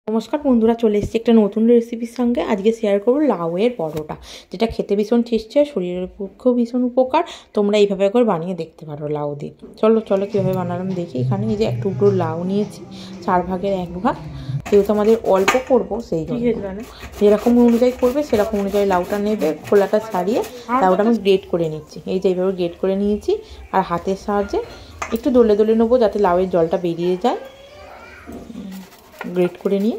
নমস্কার বন্ধুরা, চলে এসেছি একটা নতুন রেসিপির সঙ্গে। আজকে শেয়ার করবো লাউয়ের পরোটা, যেটা খেতে ভীষণ টেস্টি হয়, শরীরের পক্ষেও ভীষণ উপকার। তোমরা এইভাবে করে বানিয়ে দেখতে পারো লাউ দিয়ে। চলো কীভাবে বানালাম দেখি। এখানে এই যে এক টুকরো লাউ নিয়েছি, 4 ভাগের 1 ভাগ। যেহেতু আমাদের অল্প করবো, সেই যেরকম অনুযায়ী করবে সেরকম অনুযায়ী লাউটা নেবে। খোলাটা ছাড়িয়ে লাউটা আমি গ্রেট করে নিচ্ছি। এই যে এইভাবে গ্রেট করে নিয়েছি, আর হাতের সাহায্যে একটু দলে নেবো যাতে লাউয়ের জলটা বেরিয়ে যায়। গ্রেট করে নিয়ে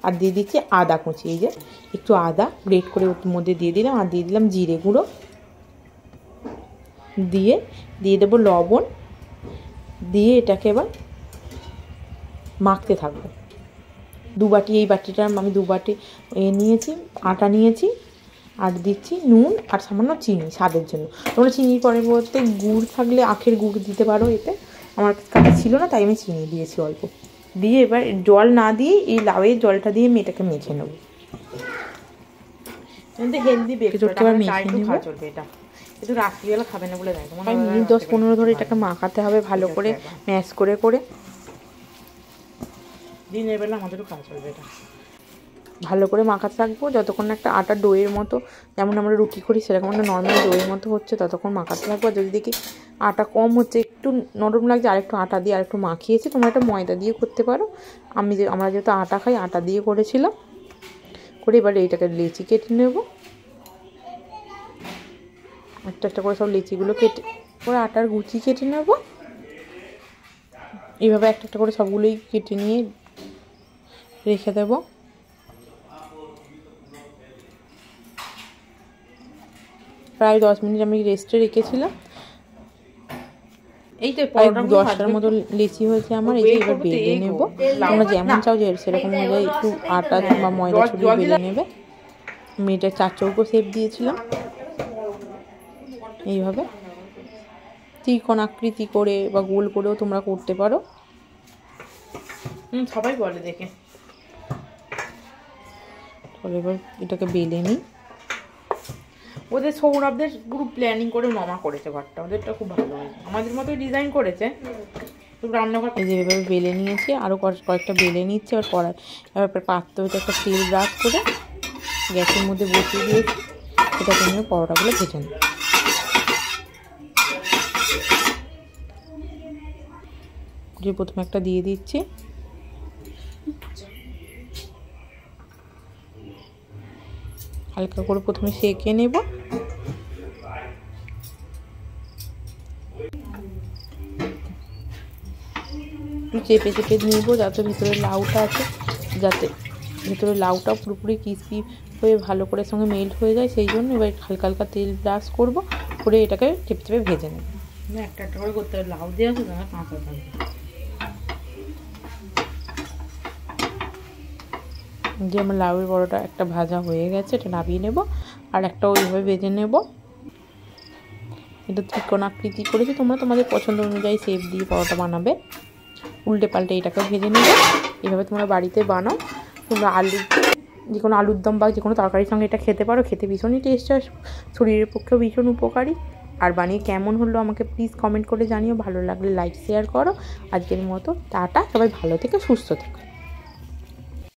আর দিয়ে দিচ্ছি আদা কুচি। এই যে একটু আদা গ্রেট করে ওর মধ্যে দিয়ে দিলাম, আর দিয়ে দিলাম জিরে গুঁড়ো, দিয়ে দেবো লবণ, দিয়ে এটাকে এবার মাখতে থাকবো। 2 বাটি, এই বাটিটা আমি 2 বাটি নিয়েছি, আটা নিয়েছি, আর দিচ্ছি নুন আর সামান্য চিনি স্বাদের জন্য। তোমরা চিনির পরিবর্তে গুড় থাকলে আখের গুড় দিতে পারো। এতে আমার কাছে ছিল না, তাই আমি চিনি দিয়েছি অল্প। দিয়ে এবার জল না দিয়ে এই লাউয়ের জলটা দিয়ে আমি এটাকে মেখে নেবো। হেলদি এবার মেখে নেবো। এটা কিন্তু রাত্রিবেলা খাবে না বলে দেয়, মিনিট 10-15 ধরে এটাকে মাখাতে হবে ভালো করে, ম্যাশ করে করে। দিনের বেলা আমাদেরও খাওয়া চলবে। এটা ভালো করে মাখাতে থাকবো যতক্ষণ না একটা আটার ডোয়ের মতো, যেমন আমরা রুটি করি সেরকম একটা নর্মাল ডোয়ের মতো হচ্ছে, ততক্ষণ মাখাতে থাকবো। যদি দেখি আটা কম হচ্ছে, একটু নরম লাগছে, আরেকটু আটা দিয়ে আরেকটু মাখিয়েছি। তোমরা একটা ময়দা দিয়ে করতে পারো। আমরা যেহেতু আটা খাই, আটা দিয়ে করেছিলাম। করে এবার এইটাকে লেচি কেটে নেব। একটা করে সব লেচিগুলো কেটে করে আটার গুচি কেটে নেব। এইভাবে একটা করে সবগুলোই কেটে নিয়ে রেখে দেবো। প্রায় 10 মিনিট আমি রেস্টে রেখেছিলাম। এই তো 10টার মতো লেচি হয়েছে আমার। এই যে এবার বেলে নেব। তোমরা যেমন চাও যে সেরকম অনুযায়ী একটু আটা বা ময়দা ছড়িয়ে বেলে নেবে। আমি এটা 4 চৌকো শেপ দিয়েছিলাম। এইভাবে ত্রিকোণ আকৃতি করে বা গোল করেও তোমরা করতে পারো। সবাই বলে দেখে। তাহলে এবার এটাকে বেলে নিই। ওদের সৌরভদের গ্রুপ প্ল্যানিং করে মামা করেছে ঘরটা, ওদেরটা খুব ভালো হয়েছে। আমাদের মতোই ডিজাইন করেছে। রান্নাঘর এই যে এভাবে বেলে নিয়েছি, আরও কয়েকটা বেলে নিচ্ছে। এবার পাত্র হচ্ছে একটা তেল ব্রাশ করে গ্যাসের মধ্যে বসিয়ে দিয়েছি। এটাকে নিয়ে পরোটাগুলো ভেজে নিই। যে প্রথমে একটা দিয়ে দিচ্ছি, হালকা করে প্রথমে সেঁকে নেব। চেপে নেব যাতে ভিতরে লাউটা আছে, যাতে ভিতরে লাউটা পুরোপুরি ক্রিস্পি হয়ে ভালো করে সঙ্গে মেল্ট হয়ে যায়। সেই জন্য এবার হালকা হালকা তেল ব্রাশ করবো, করে এটাকে চেপে ভেজে নেব। একটা করে করতে হবে, লাউ দিয়ে আছে না কাঁচা থাকবে। যে আমার লাউয়ের বড়টা একটা ভাজা হয়ে গেছে, এটা নামিয়ে নেব। আর একটা ওইভাবে ভেজে নেব। এটা ত্রিকোণ আকৃতি করেছি, তোমরা তোমাদের পছন্দ অনুযায়ী শেপ দিয়ে পরোটা বানাবে। উল্টে পাল্টে এটাকে ভেজে নেবে। এভাবে তোমরা বাড়িতে বানাও। তোমরা যে কোনো আলুর দম বা যে কোনো তরকারির সঙ্গে এটা খেতে পারো। খেতে ভীষণই টেস্ট হয়, শরীরের পক্ষেও ভীষণ উপকারী। আর বানিয়ে কেমন হলো আমাকে প্লিজ কমেন্ট করে জানিও। ভালো লাগলে লাইক শেয়ার করো। আজকের মতো টাটা, সবাই ভালো থেকে সুস্থ থেকো।